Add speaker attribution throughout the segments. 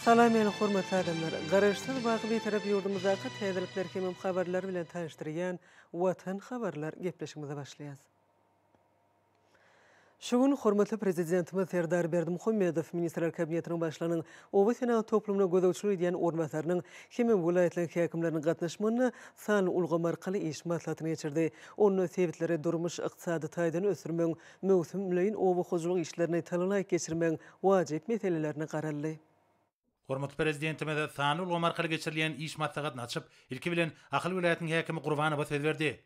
Speaker 1: Salam ýa-ni hormatly adamlar. Garaşsyz bagy bir tarap ýurdumyzdaky täzelikler hemem habarlar bilen tanıştyrýan Watan habarlar gepleşigimize başlaýar. Şugun hormatly prezidentimiz Serdar Berdimuhammedow Ministrler Kabinetiniň başlanyň Owa Senat toplumyna gözegçilik edýän ornatlarynyň hemem vilayatleriň häkimleriniň gatnaşmagyny sany ulgamy arkaly iş maslahatyny geçirdi. Onun sebitleri durmuş ykdysady taýdan ösürmek, möwsüm bilen owa hojulyk işlerini talaýyk geçirmek wajyp meselelerini garaldy.
Speaker 2: Hormatly prezidentimiz sany ulgamy arkaly geçirilýän iş maslahatyny açyp, ilki bilen Akyl vilayatynyň häkimi Gurbanowa söz berdi.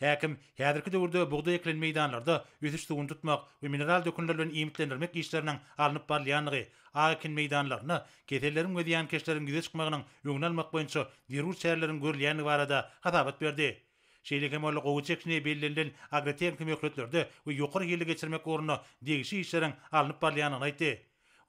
Speaker 2: Häkim häzirki döwürde buğday eklen meýdanlarda ösüş suwuny tutmak we mineral dökünler bilen iýmitlendirmek işleriniň alınıp barýanlygy, akin meýdanlaryny kesellerin we ziýankeşleriň güze çykmagynyň öňüne almak boýunça derur çärelerin görülýänligi barada hatabat berdi. Şeýleki moly gowy çekişini bellenlen agrotexnik möhletlerde we ýokary ýyly geçirmek ornuny degişi işleriň alınıp barýanyny aýtdy.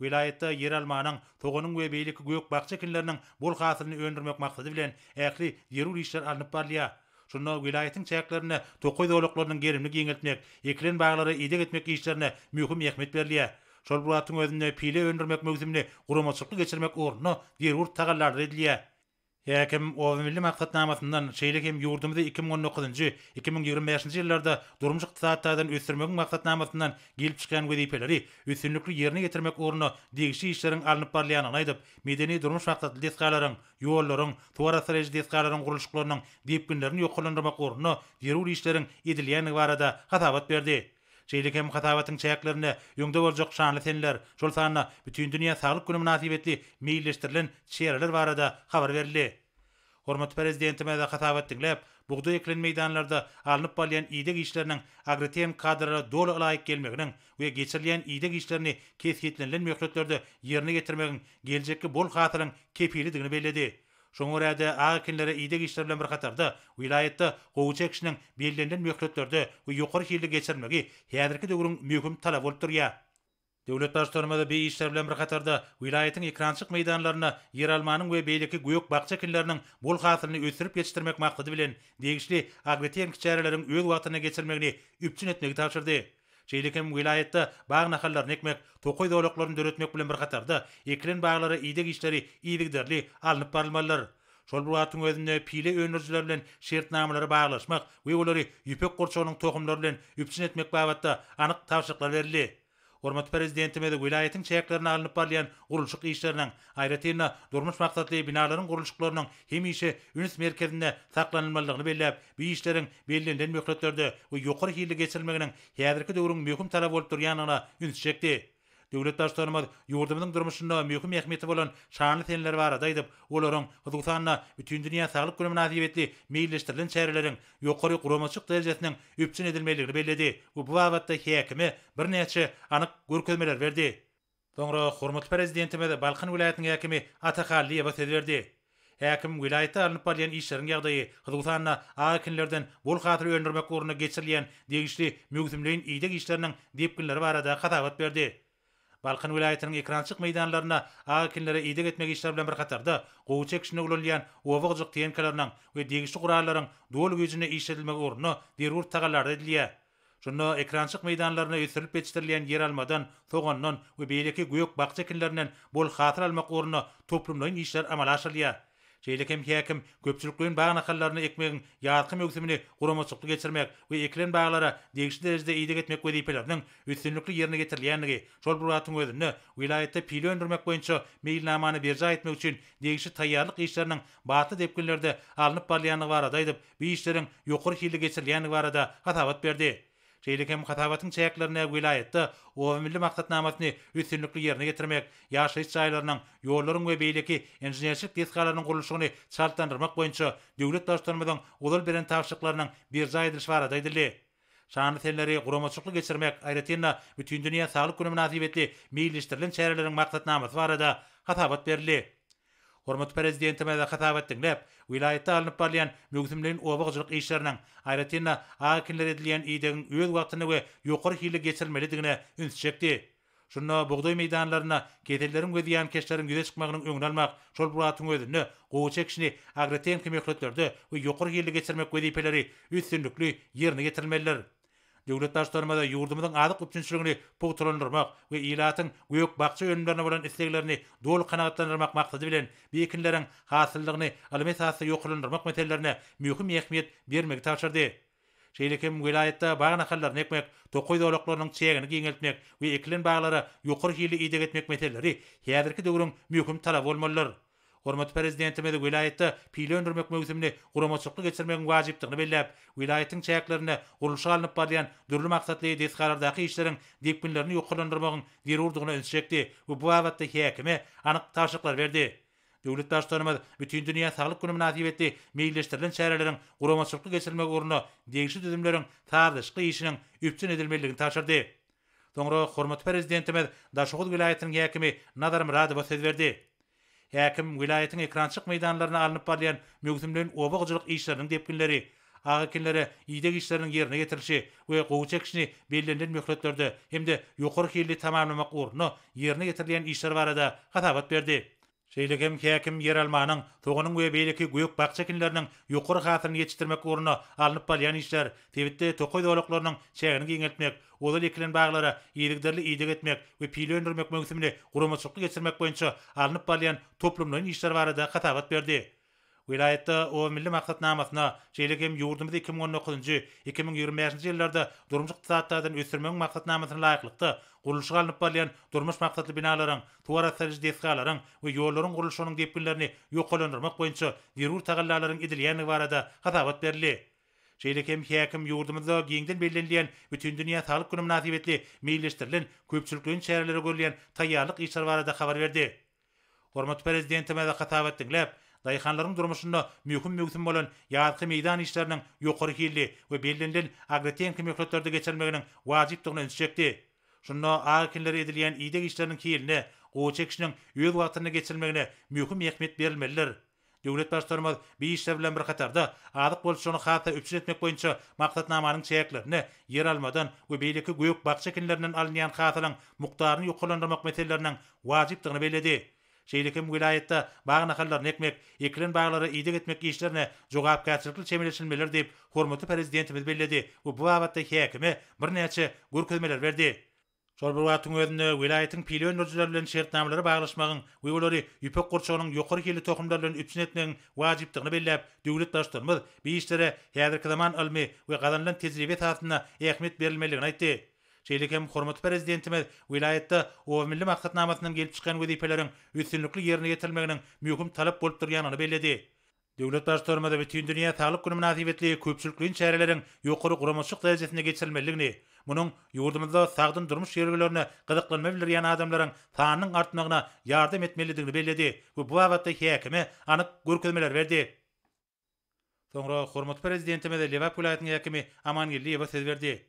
Speaker 2: Vilayetde yer almanyň, togonyň we beýleki gök bakça ekinleriniň bol hasylyny öndürmek maksady bilen ähli derur işler alınıp barýar. Şunda vilayetin çäklerini tokoy dowlaklarynyň gerimli giňeltmek, eklen baglary ýedek etmek işlerine mühim ähmiýet berilýär. Şol buratyň özünde pile öndürmek mögümini guramaçykly geçirmek ornuny derur tagallar edilýär. Häkim o milli maksatnamasyndan şeýle hem ýurdumyzda 2019-2025-nji ýyllarda durmuş ykdysadyň ösürmek maksatnamasyndan gelip çykan wezipeleri üstünlikli ýerine getirmek ornuny degişi işleriň alınıp barýanyny aýdyp, medeni durmuş maksatly deskalaryň, ýollaryň, tuwara süreci deskalaryň gurulşyklarynyň depkinlerini ýoklandyrmak ornuny derur işleriň edilýänligi barada hatabat berdi. Şeýle hem hatabatyň çäklerini ýöňde boljak şanly senler, şol sanyna bütün dünýä saglyk güni münasibetli meýilleşdirilen çäreler barada habar berildi. Hormatly prezidentime de hatabat dinläp, buğday eklen meýdanlarda alınıp barýan ýedek işleriniň agrotexnik kadrara dolu laýyk gelmeginiň we geçirilýän ýedek işlerini kesgitlenilen möhletlerde ýerine getirmegiň geljekki bol hasylyň kepilidigini belledi. Şoňa görä akinlere ýedek işler bilen bir katarda vilayetde gowy çekişiniň bellenlen möhletlerde we ýokary ýyly geçirmegi häzirki döwrüň möhüm talap bolup durýar. Döwlet başlarymyza bir işler bilen bir katarda vilayetin ekrançyk meýdanlaryna yer almanyň we beýleki gök bakça ekinleriniň bol hasylyny ösürip ýetişdirmek maksady bilen degişli agrotexnik çäreleriň öz wagtyna geçirmegini üpçün etmegi tapşyrdy. Şeýlekem vilayetde bag nahallaryny ekmek, tokoy dowlaklaryny döretmek bilen bir katarda eklen baglary ýedek işleri iýdigderli alınıp barylmalylar. Şol buratyň özünde pile öňürjiler bilen şertnamalary baglaşmak we olary ýüpek gorçagynyň tohumlary bilen üpçün etmek babatda anyk tapşyryklar berildi. Hormatly prezidentime de vilayetiň çäklerini alınıp barýan gurulşyk işleriniň, aýratynda durmuş maksatly binalaryň gurulşyklarynyň hemişe üns merkezinde saklanylmalygyny belläp, bu işleriň bellenlen möhletlerde we ýokary ýyly geçirilmeginiň häzirki döwrüň möhüm talap bolup durýanyna üns çekdi. Döwlet başlarymyz ýurdumyzyň durmuşynda möhüm ähmiýeti bolan şanly senler barada aýdyp, olaryň huzuksanyna bütün dünýä saglyk güni münasibetli meýilleşdirilen çäreleriň ýokary guramaçyk derejesiniň üpçün edilmeligini belledi. Bu babatda häkimi bir näçe anyk görkezmeler berdi. Soňra hormatly prezidentime de Balkan vilayatynyň häkimi Atakallyýew söz berdi. Häkim vilayetde alınıp barýan işleriň ýagdaýy, huzuksanyna akinlerden bol hatyry öndürmek ornuny geçirilýän degişli mögümliň ýedek işleriniň depkinleri barada hatabat berdi. Balkan vilayatynyň ekrançyk meýdanlaryna akinlere ýedek etmek işler bilen bir katarda gowy çekişine ulanýan owagjyk tenkalarynyň we degişli gurallaryň dolu güýjüne işledilmegi ornuny derur tagallar edilýär. Şunda ekrançyk meýdanlaryna ösürilip ýetişdirilýän yer almadan, togondan we beýleki gök bakça ekinlerinden bol hatyr almak ornuny toplumlaryň işler amala aşyrýar. Şeýlekem häkim köpçülikliň bag nahallaryny ekmegiň ýarky mögümini guramaçykly geçirmek we eklen baglara degişli derejede ýedek etmek wezipeleriniň üstünlikli ýerine getirilýänligi, şol buratyň özünde vilayetde pile öndürmek boýunça meýilnamany berja etmek üçin degişli taýýarlyk işleriniň batly depkinlerde alınıp barýanlygy barada aýdyp, bu işleriň ýokary ýyly geçirilýänligi barada hatabat berdi. Şeýlekem hatabatyň çäklerine vilayetde o milli maksatnamasyny üstünlikli ýerine getirmek, ýaşaýyş jaýlarynyň, ýollaryň we beýleki inženerçilik deskalarynyň gurulşygyny şartlandyrmak boýunça döwlet başlarymyzyň ulal beren tapşyryklarynyň berja edilişi barada aýdyldy. Şanly senleri guramaçykly geçirmek, aýratynda bütün dünýä saglyk güni münasibetli meýilleşdirilen çäreleriň maksatnamasy barada hatabat berildi. Hormatly prezidentime de hatabat dinläp, vilayetde alınıp barýan mögümliň owagjylyk işleriniň, aýratynda akinler edilýän ýedegiň öz wagtyny we ýokary ýyly geçirilmelidigine üns çekdi. Şunda buğday meýdanlaryna kesellerin we ziýankeşleriň güze çykmagynyň öňüne almak, şol buratyň özünde gowy çekişini agrotexnik möhletlerde we ýokary ýyly geçirmek wezipeleri üstünlikli ýerine getirilmeliler. Döwlet başlarymyza ýurdumyzyň azyk üçinçiligini pugtulandyrmak we ilatyň göýük bakça önümlerine bolan isleglerini dolu kanagatlandyrmak maksady bilen bekinleriň hasyllygyny alymesasy ýokulandyrmak meselelerine mühim ähmiýet bermegi taşyrdy. Şeýlekem vilayetde bagna hallaryny ekmek, tokoý dowlaklarynyň çegini giňeltmek we ekilen baglara ýokary hili ýygyp etmek meseleleri häzirki döwrüň mühim talap bolmalydyr. Hormat prezidentimiz vilayetde pili öndürmek mövsümini guramaçykly geçirmegiň wajypdygyny belläp, vilayetiň çäklerine gurulşy alınıp barýan dürli maksatly desgalardaky işleriň depkinlerini ýokulandyrmagyň zerurdygyny öňçekdi we bu wagtda häkime anyk taşyklar berdi. Döwlet başlarymyz bütün dünýä saglyk güni münasibetli meýilleşdirilen çäreleriň guramaçykly geçirmek ugruna degişli düzümleriň taýyşly işiniň üpçün edilmeligini taşyrdy. Soňra hormat prezidentimiz Daşoğuz vilayetiniň häkimi Nazar Muradow söz berdi. Häkim vilayetiň ekrançyk meýdanlaryna alınıp barýan mögzümlerin obagçylyk işleriniň depkinleri, agakinlere ýygyk işleriniň ýerine getirilişi we gowy çekişini bellenlen möhletlerde hemde ýokary hilli tamamlamak ugruna ýerine getirilýän işler barada hatabat berdi. Şeýlegem häkim ýer almanyň, toganyň we beýleki göýük bakçakinleriniň ýokary hatyryny ýetişdirmek ugruna alınıp barýan işler, tebitde tokoý dowlaklarynyň çägini giňeltmek, olal ekilen baglara ýygyderli ýygyk etmek we pili öndürmek mögümini guramaçykly geçirmek boýunça alınıp barýan toplumlaryň işler barada hatabat berdi. Vilayetde o milli maksatnamasyna şeýlegem ýurdumyzy 2019-2025-nji ýyllarda durmuşyk ykdysatydan ösürmek maksatnamasyna laýyklykda gurulşyga alınıp barýan durmuş maksatly binalaryň, tuwara serji desgalaryň we ýollaryň gurulşynyň depkinlerini ýokulandyrmak boýunça zerur tagallalaryň edilýäni barada hatabat berildi. Şeýlekem häkim ýurdumyzda giňden bellenilýän bütün dünýä saglyk güni münasibetli meýilleşdirilen köpçülikleriň çärelere görülýän taýýarlyk işler barada habar berdi. Hormat prezidentimiz hatabat dinläp, daýhanlaryň durmuşynda mühim mögüm bolan ýazgy meýdan işleriniň ýokary hilli we bellenlen agrotenki möhletlerde geçirilmeginiň wajypdygyny öňçekdi. Şunda agakinlere edilýän ýygyk işleriniň hiline, gowy çekişiniň öz wagtyny geçirilmegine mühim ähmiýet berilmelidir. Döwlet başlarymyz bu işler bilen bir katarda adyk bolşuny hata öpçün etmek boýunça maksatnamanyň çäklerini ýer almadan we beýleki göýük bakçakinlerinden alynýan hatyryň mukdaryny ýokulandyrmak meselelerining wajypdygyny belledi. Şeýlekem vilayetde bagna hallaryny ekmek, ekilen baglara ýygyk etmek işlerine jogapkärçilikli çemeleşilmeler diýip hormatly prezidentimiz belledi we bu wagtda häkime bir näçe görkezmeler berdi. Şol bir wagtyň özünde vilayetiň pili öndürjüleri bilen şertnamalary baglaşmagyň we olary ýüpek gurçagynyň ýokary hilli tohumlary bilen üpçün etmegiň wajypdygyny belläp, döwlet başlarymyz bu işlere häzirki zaman ilmi we gazanlan tejribe tasyna ähmiýet berilmeligini aýtdy. Şeýlekem hormatly prezidentimiz vilayetde o milli maksatnamasynyň gelip çykan wezipeleriň üstünlikli ýerine getirilmeginiň mühim talap bolup durýanyny belledi. Döwlet başlarymyz bütün dünýä saglyk güni münasibetli köpçülikleriň çäreleriň ýokary guramaçyk derejesine geçirilmeligini, munyň ýurdumyzda sagdyn durmuş ýerlerine gyzyklanma bilýän adamlaryň sanynyň artmagyna ýardam etmelidigini belledi we bu wagtda häkime anyk görkezmeler berdi. Soňra hormatly prezidentimiz Lewap vilayetining häkimi Amangeliýew söz berdi.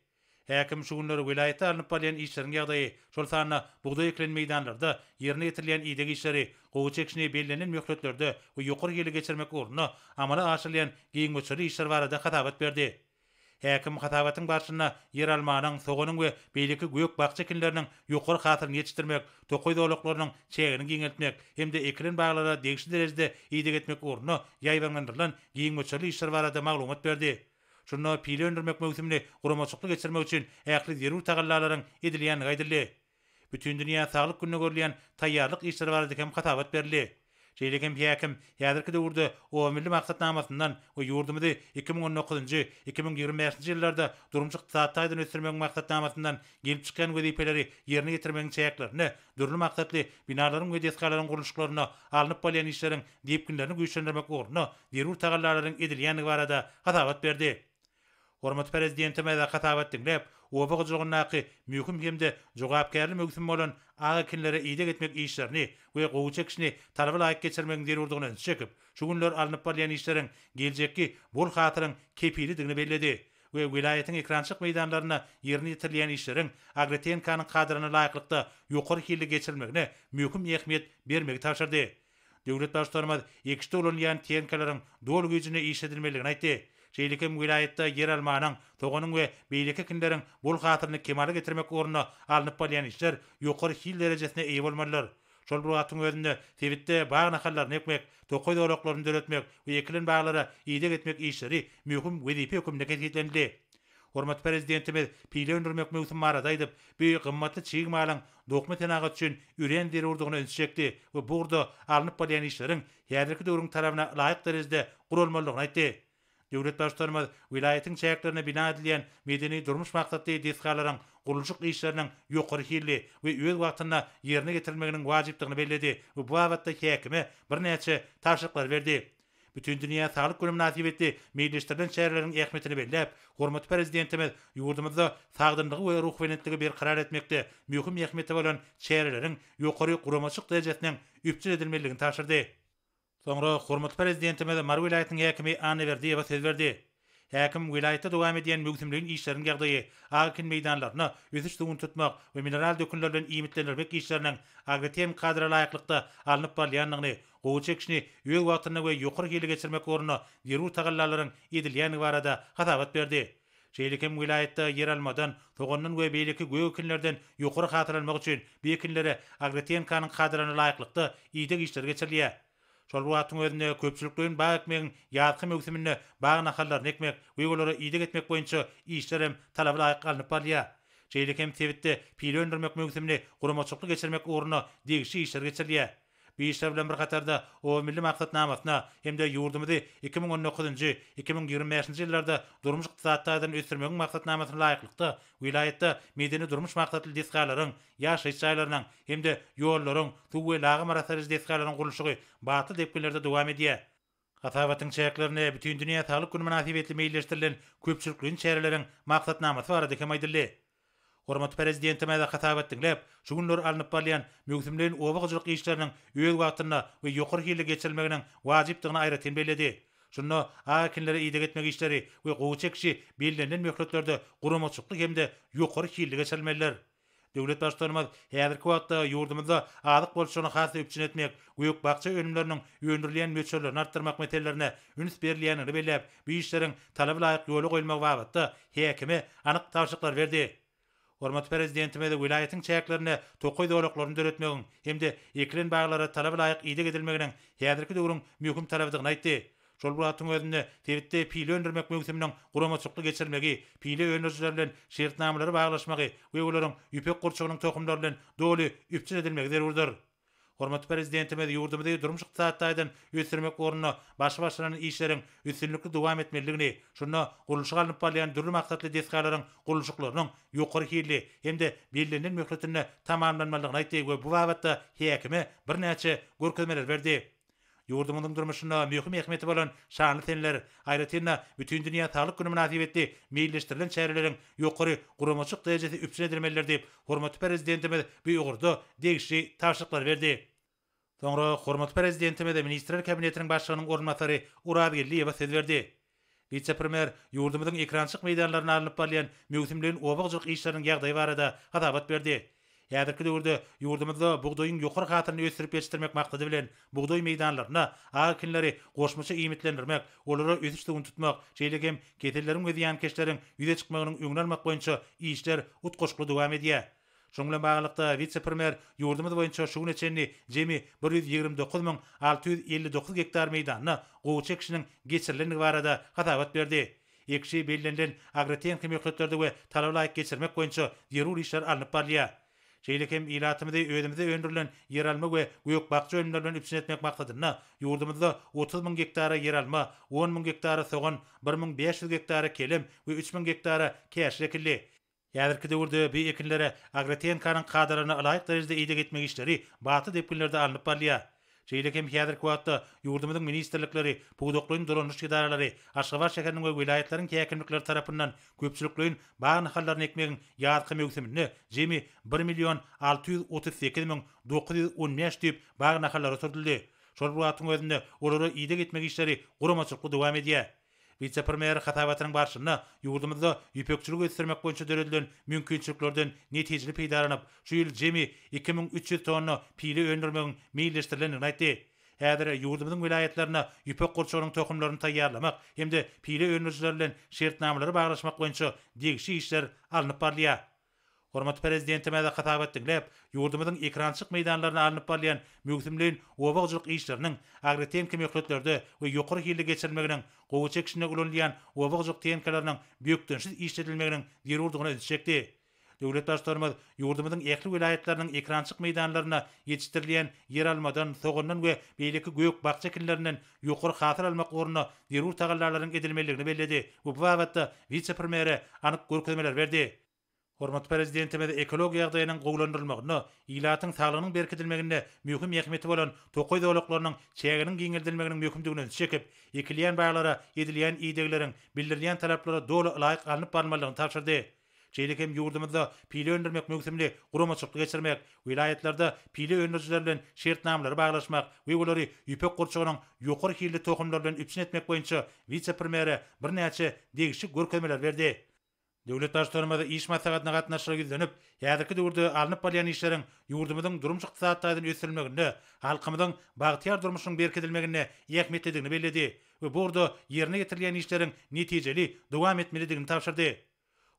Speaker 2: Häkim şu günleri vilayetde alınıp barýan işleriň ýagdaýy, şol sanyna buğday eklen meýdanlarda ýerine getirilýän ýygyk işleri, gowy çekişini bellenlen möhletlerde we ýokary hili geçirmek ugruna amala aşyrylýan giňmeçli işler barada hatabat berdi. Häkim hatabatyň barşyna ýer almanyň, soganyň we beýleki göýük bakçakinleriniň ýokary hatyryny ýetişdirmek, tokoý dowlaklarynyň çegini giňeltmek hemde ekilen baglara degişli derejede ýygyk etmek ugruna ýaýbanlandyrylan giňmeçli işler barada maglumat berdi. Şunda pili öndürmek mögümini guramaçykly geçirmek üçin ähli zerur tagallalaryň edilýäni gaýdyldy. Bütün dünýä saglyk gününe görülýän taýýarlyk işler barada hem hatabat berildi. Şeýlekem häkim häzirki döwürde o milli maksatnamasyndan we ýurdumyzy 2019-2025-nji ýyllarda durmuşyk ykdysatydan ösürmek maksatnamasyndan gelip çykan wezipeleri ýerine getirmegiň çäklerini, dürli maksatly binalaryň we desgalaryň gurulşyklaryna alınıp barýan işleriň depkinlerini güýçlendirmek ugruna zerur tagallalaryň edilýäni barada hatabat berdi. Hormatly prezidentimiz hatabat dinläp, obagçylygyny mühim hemde jogapkärli mögüm bolan agakinlere ýygyk etmek işlerini we gowy çekişini talaby laýyk geçirmegiň zerurdygyny çekip, şu günler alınıp barýan işleriň geljekki bol hatyryň kepilidigini belledi we vilayetiň ekrançyk meýdanlaryna ýerine getirilýän işleriň agrotenkanyň kadyryny laýyklykda ýokary hilli geçirmegine mühim ähmiýet bermegi taşyrdy. Döwlet başlarymyz ekşi bolan tenkalaryň dol güýjüne iş edilmeligini aýtdy. Şeýlekem vilayetde yer almanyň, toganyň we beýleki kinleriň bol hatyryny kemale getirmek ugruna alınıp barýan işler ýokary hil derejesine eýe bolmalydyr. Şol bir wagtyň özünde tebitde bagna hallaryny ekmek, tokoý dowlaklaryny döretmek we ekilen baglara ýygyk etmek işleri mühim wezipe hökümde geçirildi. Hormat prezidentimiz pile öndürmek mevsim aradaydyp, bir gymmatly çygymalan dokma tenagat üçin üren deri urdugyny önsüçekdi we burda alınıp bolýan işleriň häzirki döwrüň tarapyna laýyk derejede gurulmalygyny aýtdy. Döwlet başlarymyz vilayatyň çäklerine bina edilýän medeni durmuş maksatly desgalaryň gurulşyk işleriniň ýokary hilli we öz wagtyna ýerine getirilmeginiň wajypdygyny belledi we bu awatda häkime bir näçe taşyklar berdi. Bütün dünya sağlık günü münasibetli meclislerden şehirlerin ehmetini bellep, hormatly prezidentimiz yurdumuzda sagdynlygy we ruh wenetdigi bir karar etmekde mühim ehmeti bolan şehirlerin ýokary guramaçyk derejesiniň üpçül edilmeligini taşyrdy. Soňra hormatly prezidentimiz Mar vilayatynyň häkimi Anne Berdiýewa söz berdi. Häkim vilayatda dowam edýän mögümlüğin işleriň ýagdaýy, akin meýdanlaryna ösüşdigini tutmak we mineral dökünler bilen iýmitlendirmek işleriniň agrarien kadra laýyklykda alınıp bolýanlygyny, gowy çekişini öýül wagtyna we ýokary hili geçirmek oruna ýerul tagallalaryň edilýäni barada hatabat berdi. Şeýlekem vilayatda yer almadan, togondan we beýleki göwekillerden ýokary hatırlanmak üçin beýkinlere agrarien kanyň kadrany laýyklykda iýdek işler geçirilýär. Şol wagtyň özünde köpçülikliň baý ekmegiň ýatky mögümine bagy nahallaryny ekmek we olary iýdek etmek boýunça işlerem talaba laýyk alınıp barýar. Şeýlekem tebitde pile öndürmek mögümini guramaçykly geçirmek oruna degişi işler geçirilýär. Bu işler bilen bir katarda o milli maksatnamasyna hemde ýurdumuzy 2019-njy 2025-nji ýyllarda durmuş ykdysadydan ösürmegiň maksatnamasyna laýyklykda vilayatda medeni durmuş maksatly desgalaryň, ýaşaýyş ýaýlarynyň hemde ýollaryň, suw we lagy marasaryj desgalarynyň gurulşygy batly depkinlerde dowam edýär. Hasabatyň çäklerine bütün dünýä sağlyk güni münasibetli meýilleşdirilen köpçülikliň şäherleriň maksatnamasy barada hem aýdyldy. Hormatly prezidentime de hasabat dinlep, şu günler alınıp bolýan mögümlüğin obagçylyk işleriniň öýül wagtyna we ýokary hili geçirilmeginiň wajypdygyny aýratyn belledi. Şunu akinlere iýdek etmek işleri we gowy çekişi bellenlen möhletlerde guramaçykly hemde ýokary hili geçirilmeliler. Döwlet başlarymyz häzirki wagtda ýurdumyzda adyk bolşuny hasy üpçün etmek, öýük bakça önümleriniň öndürilýän möçörlerini artdyrmak meselelerini üns berilýänini bellep, bu işleriň talaba laýyk ýoly goýulmak wagtda häkime anyk taşyklar berdi. Hormatly prezidentime de vilayatyň çäklerine tokoy dowlaklaryny döretmegiň hemde eklen baglara talaba laýyk iýdek edilmeginiň häzirki döwrüň möhüm talabydygyny aýtdy. Şol wagtyň özünde tebitde pile öndürmek mögüminiň guramaçykly geçirmegi, pile öndürjiler bilen şertnamalary baglaşmagy we olaryň ýüpek gurçugynyň tokumlary bilen doly üpçün edilmegi zerurdur. Hormatly prezidentime de ýurdumyzda durmuş ykdysadydan ösürmek oruna başlaryň işleriň üstünlikli dowam etmeligini, şuna gurulşyk alınıp bolýan dürli maksatly desgalaryň gurulşyklarynyň ýokary hili hemde bellenlen möhletine tamamlanmalygyny aýtdy we bu wagtda häkime bir näçe görkezmeler berdi. Ýurdumyzyň durmuşyna möhüm ähmeti bolan şanly senler, aýratynda bütün dünýä sağlyk güni münasibetli meýilleşdirilen şäherleriň ýokary guramaçyk derejesi üpçün edilmeliler diýip hormatly prezidentimiz bu ýogurda degişi taşyklar berdi. Soňra hormatly prezidentime de ministrler kabinetiniň başlygynyň ornatary Urad Gelliýewa söz berdi. Vice-premier ýurdumyzyň ekrançyk meýdanlaryna alınıp bolýan mögümlüğin obagçylyk işleriniň ýagdaýy barada hasabat berdi. Häzirki döwürde ýurdumyzda bugdoýyň ýokary hatyryny ösürip ýetişdirmek maksady bilen bugdoý meýdanlaryna akinleri goşmaça iýmitlendirmek, olary ösüşdigini tutmak, şeýlegem ketellerin we ziýankeşleriň ýüze çykmagynyň öňüne almak boýunça işler utgoşkly dowam edýär. Şoň bilen baglykda vice-premier ýurdumyz boýunça şu gün içinde jemi 129.659 hektar meýdanyna gowy çekişiniň geçirilenligi barada hasabat berdi. Ekşi bellenlen agrarien möhletlerde we talaba laýyk geçirmek boýunça ýerul işler alınıp barýar. Şeýlekem ilatymyzda öýdümizde öndürilen yer alma we göýük bakça önümleri bilen üpçün etmek maksadyna ýurdumyzda 30.000 hektara yer alma, 10.000 hektara soğan, 1.500 hektara kelim we 3.000 hektara käş ekildi. Häzirki döwürde bu ekinlere agrarien kanyň kadrany laýyk derejede iýdek etmek işleri baty depkinlerde alınıp barýar. Şeýlekem häzirki wagtda ýurdumyzyň ministrlikleri, pugdoklyň durunuş idaralary, Aşgabat şäheriniň we vilayatlaryň häkimlikleri tarapyndan köpçülikliň bagy nahallaryny ekmegiň ýatky mögümini jemi 1.638.915 diýip bagy nahallary sürdildi. Şol wagtyň özünde olary iýdek etmek işleri guramaçykly dowam edýär. Vice-premier hatabatynyň barşyna ýurdumyzda ýüpekçilik ösürmek boýunça döredilen mümkinçiliklerden netijeli peýdaranyp, şu ýyl jemi 2300 tonna pile öndürmegiň meýilleşdirilenini aýtdy. Häzir ýurdumyzyň vilayatlaryna ýüpek gurçugynyň tokumlaryny taýýarlamak hemde pile öndürjiler bilen şertnamalary baglaşmak boýunça degişi işler alınıp barýar. Hormat prezidentime de hatap etdiňlep, ýurdumyzyň ekrançyk meýdanlaryna alınıp barlayan möhümliň obagçylyk işleriniň agreten kömeklerde we ýokary hili geçirilmeginiň gowy çekişine ulanýan obagçylyk teňkalarynyň büýükdensiz işledilmeginiň ýerurdugyna edişekdi. Döwlet başlarymyz ýurdumyzyň ähli vilayetleriniň ekrançyk meýdanlaryna ýetişdirilýän yer almadan, soğundan we beýleki göýük bakça kinlerinden ýokary hatyr almak ugruna ýerur tagallarlaryň edilmeligini belledi. Bu babatda vice-premier anyk görkezmeler berdi. Hormat prezidentime de ekologiýa ýagdaýynyň gowlandyrylmagyny, ilatyň saglygynyň berkitilmeginde möhüm ähmiýeti bolan tokoý dowlaklarynyň çäginiň giňeldilmeginiň möhümdigini çekip, ekilýän baýlara edilýän iýdegleriň bildirilýän talaplara doly laýyk alınıp barmalygyny tapşyrdy. Çeýlekem ýurdumyzda pile öndürmek möhümli gurumaçykly geçirmek, vilayetlerde pile öndürjiler bilen şertnamalary baglaşmak we olary ýüpek gurçugynyň ýokary hilli tohumlar bilen üpsün etmek boýunça vice-premier birnäçe degişik görkezmeler berdi. Döwlet başlarymyz iş maslahatyna gatnaşyra ýüzlenip, häzirki döwürde alınıp barlayan işleriň ýurdumyzyň durmuş ykdysadyny ösürmeginde, halkymyzyň bagtyar durmuşynyň berkidilmegine ähmiýet edildigini belledi we burada ýerine getirilýän işleriň netijeli dowam etmelidigini tapşyrdy.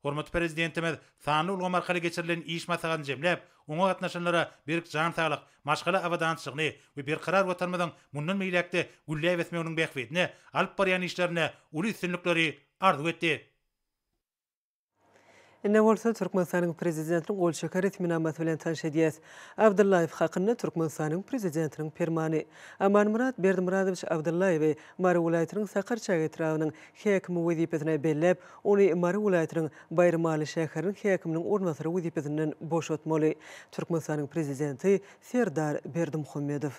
Speaker 2: Hormat prezidentimiz sanly ulgam arkaly geçirilen iş maslahatyny jemläp, oňa gatnaşanlara bir jan saglyk, maşgala awadançylygyny we bir karar watanmadan mundan meýlekde güllä besmeginiň bähwetini alyp barýan işlerine uly üstünlikleri arzu etdi.
Speaker 1: Inne bolsa Türkmenistanyň prezidentiniň gol şeker etminamaty bilen tanış edýäs. Abdullayew hakyny Türkmenistanyň prezidentiniň permany Amanmurat Berdimuradowich Abdullayew Mary welaýatynyň Sakar çagy etrawynyň häkimi wezipesine bellep, ony Mary welaýatynyň Bayramaly şäheriniň häkiminiň ornatary wezipesinden boşatmaly. Türkmenistanyň prezidenti Serdar Berdimuhammedow.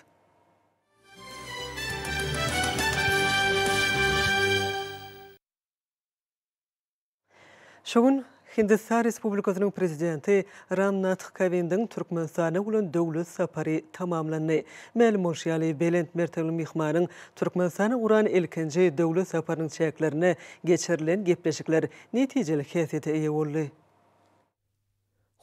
Speaker 1: Şogun Hindistan Respublikasynyň prezidenti Ramnath Kovindiň Türkmenistana bolan döwlet sapary tamamlandy. Ma'lum bolýaly belent mertebeli mihmanyň Türkmenistana uran ilkinji döwlet saparynyň çäklerine geçirilen gepleşikler netijeli häsiýete eýe boldy.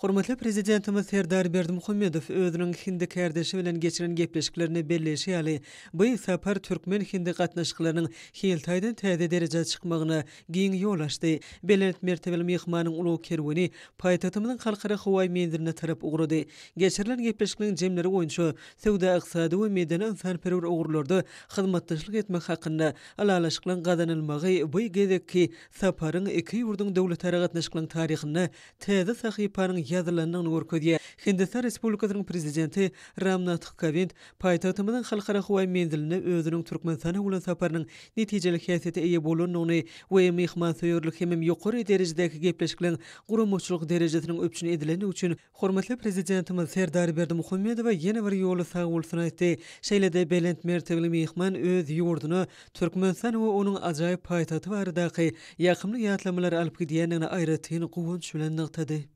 Speaker 1: Hormatly prezidentimiz Serdar Berdimuhammedow özüniň Hindi kärdeşi bilen geçiren gepleşiklerini belleşýäli. Bu sapar türkmen Hindi gatnaşyklarynyň hiltaýdan täze derejede çykmagyna giň ýol açdy. Belent mertebeli mehmanyň uluw kerweni paýtatymyzyň halkara howaý mendirine tarap ugrady. Geçirilen gepleşiklerin jemleri boýunça sowda iqtisady we medeni insanperwer ugurlarda hyzmatdaşlyk etmek hakynda alalaşyklaryň gazanylmagy bu gezekki saparyň iki ýurduň döwletleri gatnaşyklaryň taryhyna täze sahypanyň ýazylanyny görkezýär. Hindistan Respublikasynyň prezidenti Ramnath Kovind paýtatymyzyň halkara howaý menziline özüniň Türkmenistana bolan saparynyň netijeli häsiýete eýe bolanyny we mehmansoýerlik hem ýokary derejedäki gepleşiklerin gurumçylyk derejesiniň öpçüni edileni üçin hormatly prezidentimiz Serdar Berdimuhammedow ýene bir ýoly sag bolsun aýtdy. Şeýlede belent mertebeli mehman öz ýurduny Türkmenistan we onuň ajaýyp paýtaty baradaky ýakymly ýatlamalary alyp gidýänine aýratyn gowunç bilen nykdy.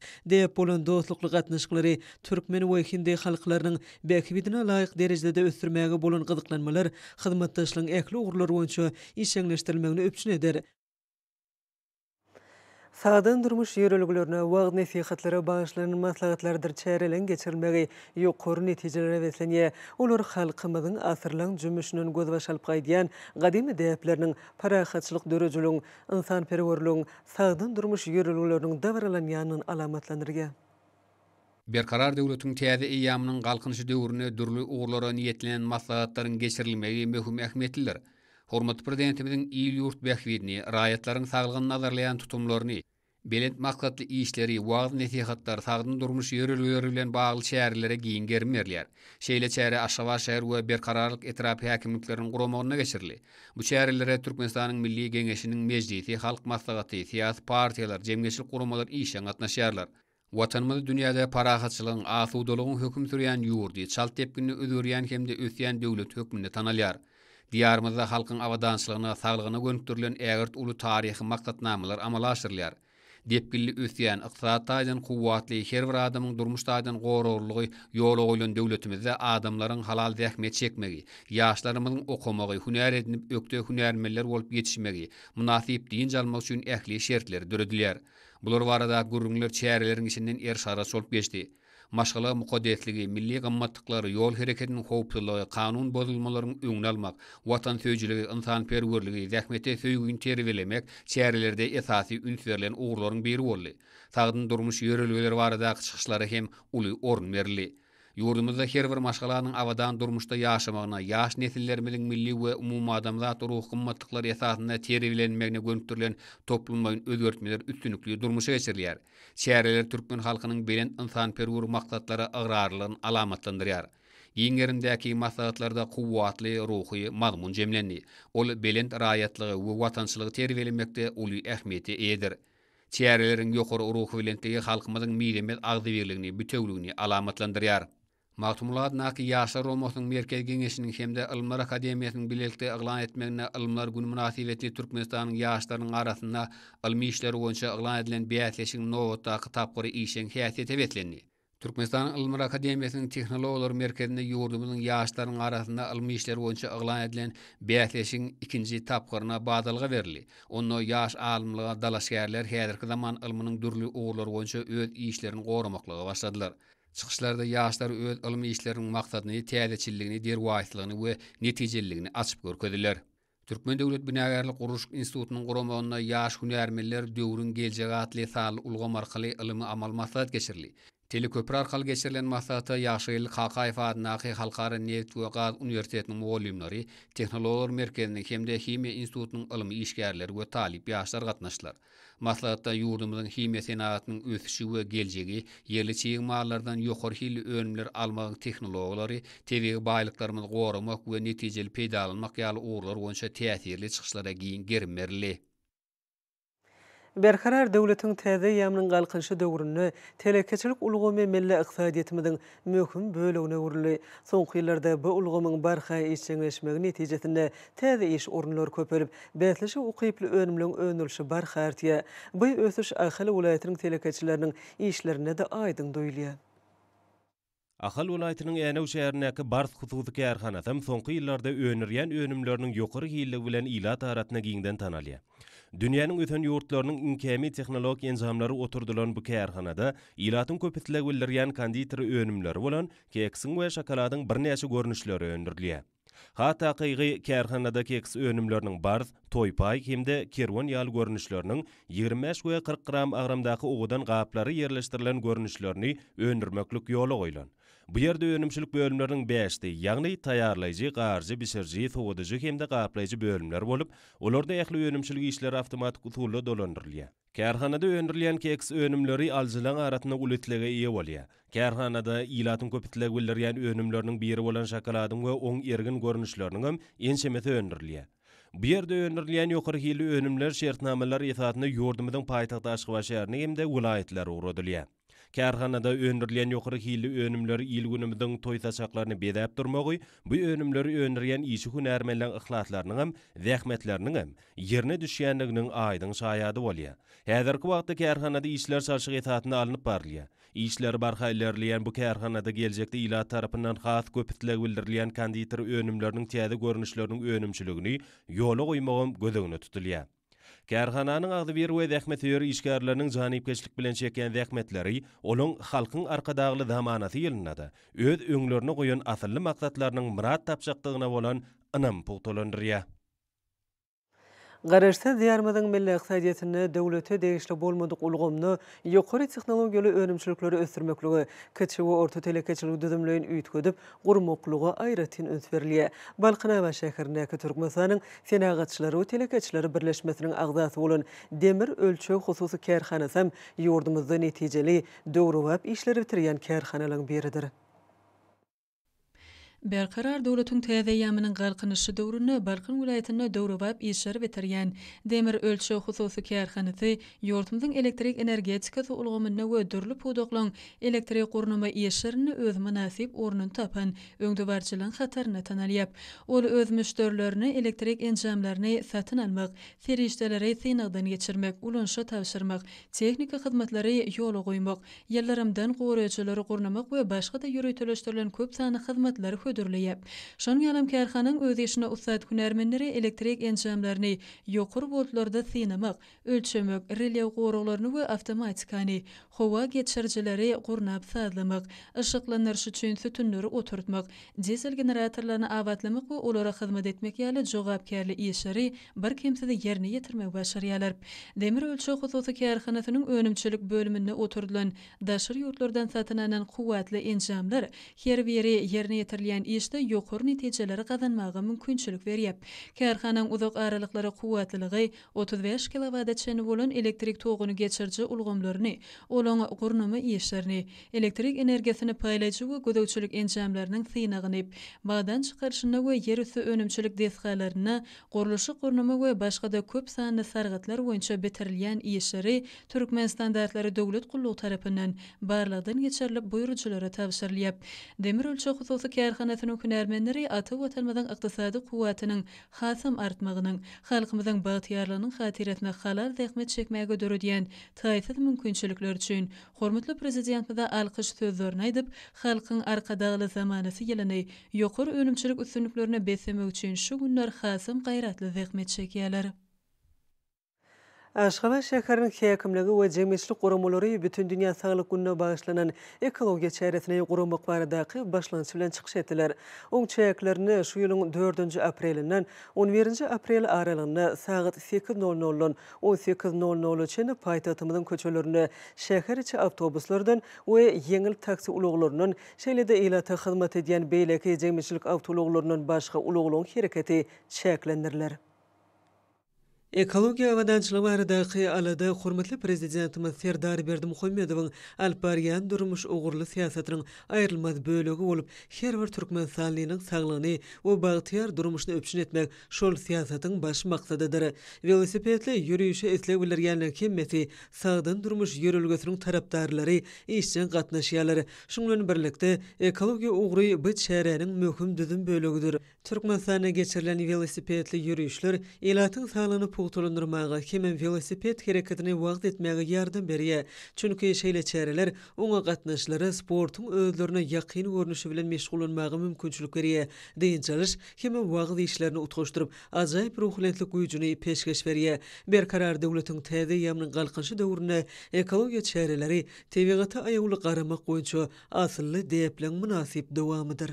Speaker 1: Bolan dostlukly gatnaşyklary türkmen we hindi halklarynyň bäkibidine laýyk derejede ösdürmäge bolan gyzyklanmalar hyzmatdaşlygyň ähli ugurlary boýunça işeňleşdirilmegini öpçün eder. Sağdan durmuş ýörelgülerine wagt nasihatlary bagyşlanan maslahatlardyr çärelen geçirilmegi ýokary netijelere beslenýär. Olar halkymyzyň asyrlaň jümüşünden gözbaş alyp gaýdýan gadymy däpleriniň parahatçylyk dörejiligiň, insanperwerligiň, sağdan durmuş ýörelgüleriniň dawralanýanyny alamatlandyrýar.
Speaker 3: Berkarar döwletiň täze eýamynyň galkynyşy döwrüne dürli ugurlara niýetlenen maslahatlaryň geçirilmegi möhüm ähmiýetlidir. Hormatly prezidentimiziň ýyl ýurt bähwidini, raýatlaryň saglygyny nazarlaýan tutumlaryny, belent maksatly işleri, wagt nasihatlar, sagdyn durmuş ýörelgileri bilen bagly şäherlere giň germerler. Şeýle çäre Aşgabat şäher we berkararlyk etrapy häkimlikleriniň guramagyna geçirildi. Bu şäherlere Türkmenistanyň Milli Geňeşiniň mejlisi, halk maslahaty, siýasy partiýalar, jemgyýetçilik guramalar işe gatnaşýarlar. Watanymyz dünýäde parahatçylygyň, asudalygyň hökm sürýän ýurdy, çalt tepkini ödürýän hemde ösýän döwlet hökmünde tanalýar. Diyarımızda halkın avadançylığına, saglygyna gönüktirilen ägirt uly taryhy maksatnamalar amala aşyrylýar. Depgilli ösýän, ykdysadyň kuwwatly, her bir adamyň durmuşdaýdan gororlugy ýola goýulan döwletimizde adamlaryň halal zähmet çekmegi, ýaşlarymyzyň okumagy, hünär edinip ökde hünärmeller bolup ýetişmegi, munasyp diň almak üçin ähli şertler döredilýär. Bular barada gurrunlar çäreleriň içinden er şara çolup geçdi. Maşgala muqaddetligi, milli gymmatlyklary, ýol hereketiniň howpsuzlygy, kanun bozulmalarynyň öňüni almak, watan söýjüligi, insanperwerligi, zähmete söýgüni terbilemek çärelerde esasy üns berilen ugurlaryň biri boldy. Sagdyn durmuş ýörelgeleri barada çykyşlary hem uly orun berildi. Ýurdumyzda her bir maşgalanyň awadan durmuşda ýaşamagyna, ýaş nesillerimiziň milli we umumy adamzat ruh gymmatlyklary esasyna terbilenmegine gönüktirilen toplumlaryň özgertmeler üstünlikli durmuşa geçirilýär. Şäherler türkmen halkynyň belend insanperwer maksatlary agrarlygyny alamatlandyrýar. Ýeňerindäki maslahatlarda kuwwatly ruhy mazmun jemlendi. Ol belend raýatlygy we watançylygy terbilenmekde uly ähmiýeti eýdir. Şäherleriň ýokary ruhy bilendigi halkymyzyň midemet agzybirligini, bütewligini alamatlandyrýar. Magtumlat naky ýaşlar Romosynyň merkez geňeşiniň hemde Ilmlar Akademiýasynyň bilelikde eglan etmegine Ilmlar Güni münasibetli Türkmenistanyň ýaşlarynyň arasynda ilmi işler boýunça eglan edilen bäýatleşiň nowatdaky tapgary işen häsiýeti betlendi. Türkmenistan Ilmlar Akademiýasynyň Tehnologiýalar merkezinde ýurdumyzyň ýaşlarynyň arasynda ilmi işler boýunça eglan edilen bäýatleşiň ikinji tapgaryna badalga berildi. Onda ýaş alymlyga dalaşgärler häzirki zaman ilminiň dürli ugurlary boýunça öz işlerini goramaklyga başladylar. Çykyşlarda ýaşlar öz ilmi işleriniň maksadyny, täzeçiligini, derwaýslygyny we netijeligini açyp görkezdiler. Türkmen Döwlet Binagarlyk Guruş Institutynyň guramagyna ýaş hünärmenler döwrüň geljegi atly sal ulgam arkaly ilmi amal maslahat geçirildi. Teleköprü arkaly geçirilen maslahatda Ýaşylyk Hakaýew adynaky Halkara Neft we Gaz Uniwersitetiniň mugallimleri, Tehnologiýalar merkeziniň hemde Himiýa institutynyň ilmi işgärleri we talip ýaşlar gatnaşdylar. Maslahatda ýurdumyzyň himiýa senatynyň ösüşi we geljegi, ýerli çygymallardan ýokary hilli önümler almagyň tehnologiýalary, tebigi baýlyklarymyzy goramak we netijeli peýda almak ýaly ugurlar boýunça täsirli çykyşlara giň gerilmeli.
Speaker 1: Berkarar döwletiň täze ýamynyň galkynşy döwründe telekeçilik ulgamy milli ykdysadyýetimiziň möhüm bölegine uruly. Soňky ýyllarda bu ulgamyň barha işçileşmegi netijesinde täze iş orunlary köpelip, bätleşe ukyply önümliň önülşi barha artýar. Bu ösüş Ahal welaýatynyň telekeçileriniň işlerine de aýdyn doýulýar.
Speaker 4: Ahal welaýatynyň Änäw şäherindäki Bars hususy kärhanasy soňky ýyllarda önürýän önümleriniň ýokary hilligi bilen ýyla taratyna giňden tanalýar. Dünýäniň ösen ýurtlarynyň inkämi tehnologik enzamlary oturdulan bu kärhanada ýylatyň köpütligi bildirýän konditor önümleri bolan keksiň we şokoladyň birnäçe görnüşleri öndürilýär. Hatta kygy kärhanada keks önümleriniň Bars, toýpay hemde kerwan ýaly görnüşleriniň 25 we 40 gram agramdaky ugudan gaplary ýerleşdirilen görnüşlerini öndürmeklik ýoly goýulan. Bu ýerde önümçilik bölümleriniň 5-ti, ýagny taýýarlaýjy, garjy, bişirji, sowadyjy hemde gaplaýjy bölümler bolup, olarda ähli önümçilik işleri awtomatik usulda dolandyrylýar. Kärhanada öndürilen keks önümleri aljylaň aratyna uletlige ýa bolýar. Kärhanada ýylatyň köpütligi bildirýän önümleriniň biri bolan şokoladyň we oň ergin görnüşleriniň ençemeti öndürilýär. Bu ýerde öndürilen ýokary hilli önümler şertnameler esasyna ýurdumyzyň paýtagty Aşgabat şäherine hemde welaýatlary uradylýar. Kärhanada öndürilen ýokary hilli önümler ýyl günümiziň toý saçaklaryny bedäp durmagy, bu önümleri öndürýän işi hünärmenliň ihlatlarynyň hem zähmetleriniň hem ýerine düşýänliginiň aýdyn şaýady bolýar. Häzirki wagtda kärhanada işler çalşyk esatyna alınıp barilýar. İşler barha ilerleyen bu kärhanada geljekde ýyla tarapyndan has köpütligi bildirilýän konditor önümleriniň täze görnüşleriniň önümçiligini ýola goýmagam gözegine tutulýar. Kärhananyň agzybir we zähmetýär işgärleriniň janypkeşlik bilen çeken zähmetleri olaň halkyň arkadagly zamanasy ýylynda öz öňlerine goýan asylly maksatlarynyň murat tapşakdygyna bolan ynam pugtalandyrýar.
Speaker 1: Garaşsa diýarymyzyň milli ykdysadyýetine döwlete degişli bolmadyk ulgamny ýokary tehnologiýaly önümçilikleri ösdürmekligi, kiçik we orta telekeçilik düzümleýin üýtgedip, gurmaklyga aýratyn öns berilýär. Balkanawa şäherindäki Türkmenistanyň senagatçylary we telekeçileri birleşmesiniň agzasy bolan Demir Ölçek hususy kärhanasy hem ýurdumyzda netijeli döwrewap işleri bitirýän kärhanalaryň biridir.
Speaker 5: Berkarar döwletiň täze ýamynyň galkynşy döwründe Balkan welaýatyna döwrewap işleri bitirýän Demir Ölçek hususy kärhanasy ýurtymyzyň elektrik energetikasy ulgamyny we dürli pudoklaň elektrik gurnumy işlerini öz münasip ornuny tapan öňdübarçylygyň hatarına tanalýap. Ol öz müşterilerini elektrik enjamlaryny satyn almak, ferişdeleri synagdan geçirmek, ulanşa tawşyrmak, tehnika hyzmatlary ýola goýmak, ýyllaramdan goraýjylary gurnamak we başga da ýürütüleşdirilen köp sany hyzmatlary gödürülýär. Şonuň ýalam kärhanyň öz işine ussat hünärmenleri elektrik enjamlaryny ýokary boltlarda synamak, ölçemek, relýew goruglaryny we awtomatikany, howa geçirjileri gurnap sazlamak, ışıklanırş üçin sütünleri oturtmak, diesel generatorlaryny awatlamak we olara hyzmat etmek ýaly jogapkärli işleri bir kimsede ýerine ýetirmek başarýarlar. Demir ölçek hususy kärhanasynyň önümçilik bölümine oturdulan daşyr ýurtlardan satynanan kuwatly enjamlar her biri ýerine ýetirilýän işde ýokary netijeleri gazanmagy mümkinçilik berýär. Kärhanyň uzak aralyklary kuwatlyligi 35 kW bolan elektrik toguny geçirji ulgamlaryny, olaňa gurnama işlerini, elektrik energiýasyny paýlaýjy we gödöwçilik enjamlarynyň synagyny, bagdan çykarşyna we ýer üstü önümçilik deskalaryna, guruluşy gurnama we başga-da köp sanly sargatlar boýunça bitirilýän işleri Türkmen standartlary döwlet gullugy tarapyndan barlygdan geçirilip buýrujulara tabşyrylýar. Demir ölçek hususy kärhanasynyň hünärmenleri aty watanmadan ykdysady kuwatynyň hasam artmagynyň, halkymyzyň bagtyarlygynyň hatiretine halal zähmet çekmäge döredýän taýsy mümkinçilikler üçin hormatly prezidentimize alkyş sözlerini aýdyp, halkyň arkadagy zamanasy ýylyny ýokary önümçilik üstünliklerine beslemek üçin şu günler hasam gaýratly zähmet çekýärler.
Speaker 1: Aşgabat şäheriniň häkimligi we jemgyýetçilik guramalary bütün dünýä saglyk gününe bagyşlanan ekologiýa çäresine guramak baradaky başlanýy bilen çykyş etdiler. Oň çäklerini şu ýylyň 4 aprelinden 11 aprel aralygyna saat 8:00-dan 18:00-çe paýtagtymyzyň köçelerini şäher içi awtobuslardan we ýeňil taksi uluglaryndan şeýle-de ilata hyzmat edýän beýleki jemgyýetçilik awtologlaryndan başga uluglaryň hereketi çäklendirler. Ekologiýa we daňçylyk baradaky alada hormatly prezidentimiz Serdar Berdimuhammedowyň alyp barýan durmuş ogurly siýasatynyň aýrylmaz bölegi bolup, her bir türkmen sanlygynyň saglygyny we bagtyar durmuşyny öpüşin etmek şol siýasatyň baş maksadydyr. Velosipedli ýürüýüşe eslek bildirýänler kemmesi sagdan durmuş ýörelgesiniň tarapdarlary işçiň gatnaşýarlar. Şuň bilen birlikde ekologiýa ugry bu çäreniň möhüm düzüm bölegidir. Türkmen sanlygyna geçirilen velosipedli ýürüýüşler elatyň saglygyny puğtulandırmağa, kimen velosiped hereketini wagt etmäge ýardam berýär. Çünki şeýle çäreler oňa gatnaşlary sportyň özlerine ýakyn görnüşi bilen meşgullanmagy mümkinçilik berýär. Diýinçeliş kimen wagt işlerini utgaşdyryp, ajaýyp ruhlenlik güýjüni peşkeş berýär. Berkarar döwletiň täze ýamynyň galkyny döwrüne ekologiýa çäreleri tebigaty aýagly garamak boýunça asylly depleň münasip dowamydyr.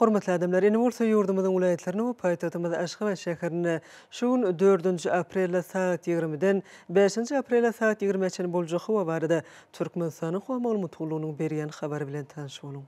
Speaker 1: Hormatly adamlar, ene bolsa ýurdumyzyň vilayetlerini we paýtagtymyz Aşgabat şäherine şu 4 aprel saat 20-den 5 aprel saat 20-çe boljak howa barada Türkmenistanyň howa maglumatlygynyň berýän habary bilen tanış boluň.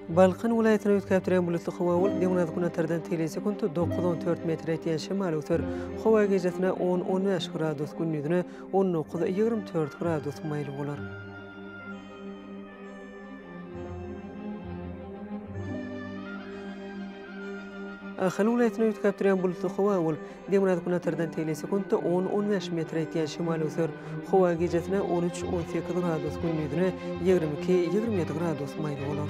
Speaker 1: Balkan vilayetine ötkäpdirän bulutly howa bolup, ýa-da güneterden telesekund 9-14 metr etýän şemal öter. Howa gecesine 10-15 gradus, gündüzüne 19-24 gradus maýly bolar. Ahal vilayetine ötkäpdirän bulutly howa bolup, ýa-da güneterden telesekund 10-15 metr etýän şemal öter. Howa gecesine 13-18 gradus, gündüzüne 22-27 gradus maýly bolar.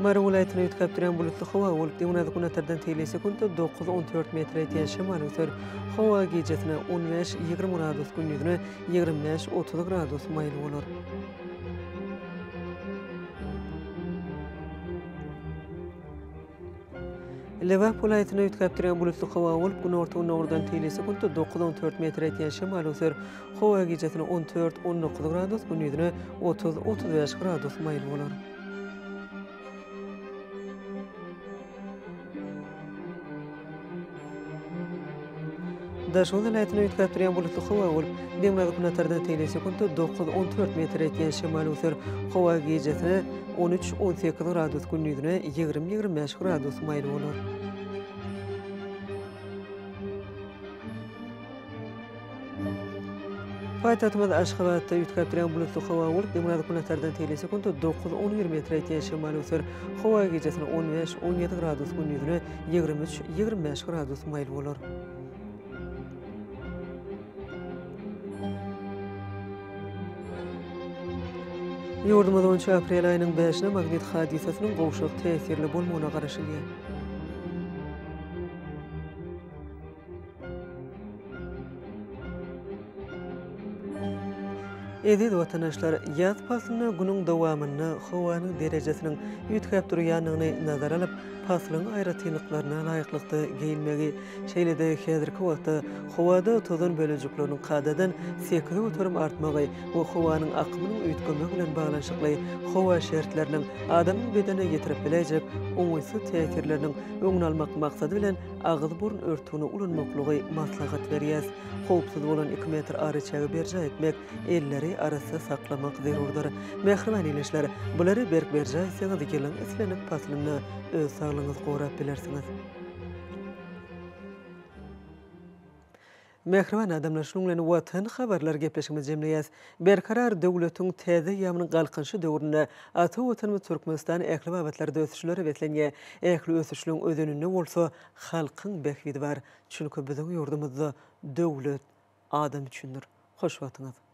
Speaker 1: Mara vilayetine ötkäpdirän bulutly howa bolup, ýa-da güneterden telesekund 9-14 metr etýän şemal öter. Howa gecesine 15-20 gradus, gündüzüne 25-30 gradus maýly bolar. Lewap vilayetine ötkäpdirän bulutly howa bolup, gün ortadan telesekund 9-14 metr etýän şemal öter. Howa gecesine 14-19 gradus, gündüzüne 30-35 gradus maýly bolar. Daşoň vilayetine ötkäpdirän bulutly howa bolup, ýa-da güneterden telesekund 9-14 metr etýän şemal öter. Howa gecesine 13-18 gradus, gündüzüne 20-25 gradus maýly bolar. Paýtagtymyz Aşgabatda ötkäpdirän bulutly howa bolup, ýa-da güneterden telesekund 9-11 metr etýän şemal öter. Howa gecesine 15-17 gradus, gündüzüne 23-25 gradus maýly bolar. Yurdumda 10 aprel ayının 5-ne magnit hadisesinin gowşak tesirli bolmagyna garaşylýar. Edil vatandaşlar yaz faslyna günüň dowamyny howanyň derejesiniň ýetgäp durýanyny nazara alyp faslyň aýratynlyklaryna laýyklykda giyinmegi, şeýle-de häzirki wagtda howada tozan bölejikleriniň kadadan 8 götürüm artmagy we howanyň akymynyň öýtgenmegi bilen baglanşykly howa şertleriniň adamyň bedene ýetirip biljek oňuýsy täsirleriniň öňüni almak maksady bilen agyz burun örtüni ulanmaklygy maslahat berýär. Howpsuz bolan 2 metr araçagy berja etmek, elleri arasy saklamak zerurdyr. Mehriban ileşler, bulary berk berja etseňiz gelen islenip faslyny öz saglygyňyz gorap bilersiňiz. Mehriban adamlar şunun bilen watan habarlar gepleşigimiz jemleýäs. Berkarar döwletiň täze ýamynyň galkynşy döwründe ata watan Türkmenistan ähli babatlarda ösüşleri betlenýär. Ähli ösüşlüň özününde bolsa halkyň behwidi bar. Çünki biziň ýurdumyzda döwlet adam üçindir. Hoş wagtyňyz.